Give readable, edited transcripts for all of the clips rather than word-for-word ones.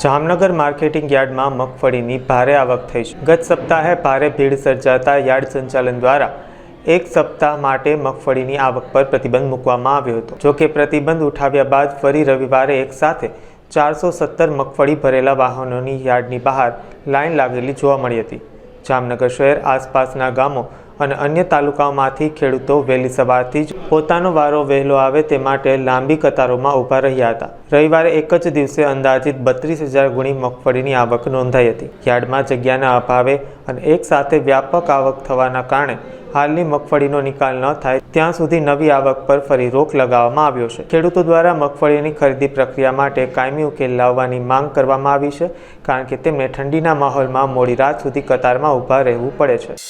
Jamnagar marketing યાર્ડમાં મગફળીની ભારે આવક થઈ છે। ગત સપ્તાહે ભારે ભીડ સર્જાતા યાર્ડ સંચાલન દ્વારા એક સપ્તાહ માટે મગફળીની આવક પર પ્રતિબંધ મૂકવામાં આવ્યો હતો। જો કે પ્રતિબંધ ઉઠાવ્યા બાદ ફરી રવિવારે એક સાથે 417 મગફળી ભરેલા વાહનોની યાર્ડની બહાર લાઇન લાગેલી જોવા મળી હતી। જામનગર શહેર આસપાસના ગામો અને અન્ય તાલુકાઓમાંથી ખેડૂતો વહેલી સવારથી જ પોતાનો વારો વહેલો આવે તે માટે લાંબી કતારોમાં ઊભા રહ્યા હતા। રવિવારે એક જ દિવસે અંદાજિત 32,000 ગુણી મગફળીની આવક નોંધાઈ હતી। યાર્ડમાં જગ્યાના અભાવે અને એક સાથે વ્યાપક આવક થવાના કારણે હાલની મગફળીનો નિકાલ ન થાય ત્યાં સુધી નવી આવક પર ફરી રોક લગાવવામાં આવ્યો છે। ખેડૂતો દ્વારા મગફળીની ખરીદી પ્રક્રિયા માટે કાયમી ઉકેલ લાવવાની માંગ કરવામાં આવી છે, કારણ કે તેમને ઠંડીના માહોલમાં મોડી રાત સુધી કતારમાં ઊભા રહેવું પડે છે।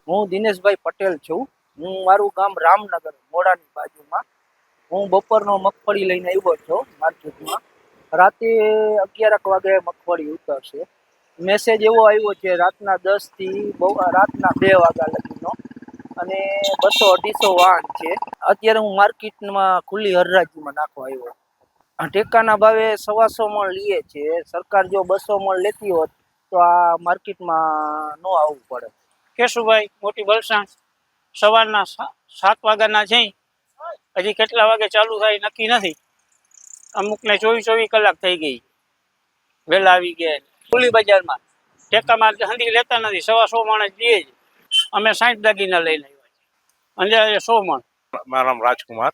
હું દિનેશભાઈ પટેલ છું। હું મારું ગામ રામનગર મોડાની બાજુમાં। હું બપોરનો મગફળી લઈને આવ્યો છું માર્કેટમાં। રાતે 11 વાગે મગફળી ઉતરશે। મેસેજ એવો આવ્યો છે રાતના 10 થી રાતના 2 વાગ્યા લગીનો, અને 200-250 વાહન છે। અત્યારે હું માર્કેટમાં ખુલ્લી હરાજીમાં નાખવા આવ્યો। ટેકાના ભાવે 125 મણ લઈએ છે। સરકાર જો 200 મણ લેતી હોત તો આ માર્કેટમાં ન આવવું પડે। કેશુભાઈ મોટી બલસાણ, સવારના 7 વાગ્યાના છે। હજી કેટલા વાગે ચાલુ થાય નક્કી નથી। અમુકને 24 કલાક થઈ ગઈ, વહેલા આવી ગયા। ખુલ્લી બજારમાં ટેકામાં હંધી લેતા નથી, 125 માણસ લઈએ છે। અમે 60 દાગીના લઈને આવ્યા છીએ, 100 मण। मेरा नाम राजकुमार,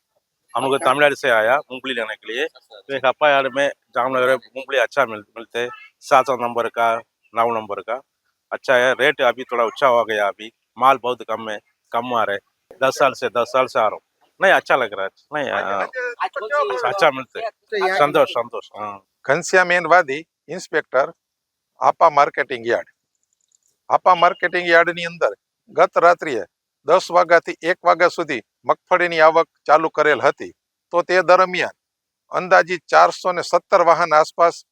हम लोग तमिलनाडु से आया मूंगफली लेने के लिए। तो एक अप्पा यार्ड में जामनगर में मूंगफली अच्छा मिलते, 700 नंबर का, 9 नंबर का अच्छा है। रेट अभी थोड़ा ऊंचा हो गया, अभी माल बहुत कम है, कम आ रहे। 10 साल से आ रहा हूँ, नहीं अच्छा लग रहा है, नहीं अच्छा मिलते, संतोष संतोष। हाँ, घनश्याम वादी, इंस्पेक्टर, आपा मार्केटिंग यार्ड। आपा मार्केटिंग यार्ड ની અંદર ગત રાત્રિએ 10 વાગ્યાથી 1 વાગ્યા સુધી મગફળીની આવક ચાલુ કરેલ હતી। તો તે દરમિયાન અંદાજિત 417 વાહન આસપાસ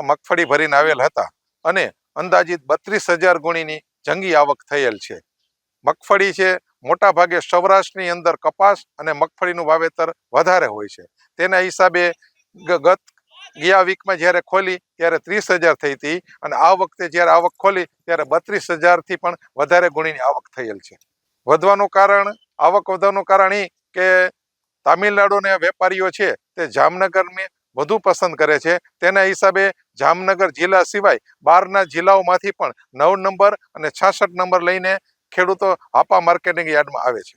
મગફળી ભરીને આવેલ હતા અને અંદાજિત 32,000 ગુણીની જંગી આવક થયેલ છે। મગફળી છે મોટા ભાગે સૌરાષ્ટ્રની અંદર કપાસ અને મગફળીનું વાવેતર વધારે હોય છે। તેના હિસાબે ગત ગયા વીકમાં જ્યારે ખોલી ત્યારે 30,000 થઈ હતી, અને આ વખતે જ્યારે આવક ખોલી ત્યારે 32,000 થી પણ વધારે ગુણીની આવક થયેલ છે। વધવાનું કારણ, આવક વધવાનું કારણ એ કે તામિલનાડુના વેપારીઓ છે તે જામનગરને વધુ પસંદ કરે છે। તેના હિસાબે જામનગર જિલ્લા સિવાય બહારના જિલ્લાઓમાંથી પણ 9 નંબર અને 66 નંબર લઈને ખેડૂતો આપા માર્કેટિંગ યાર્ડમાં આવે છે।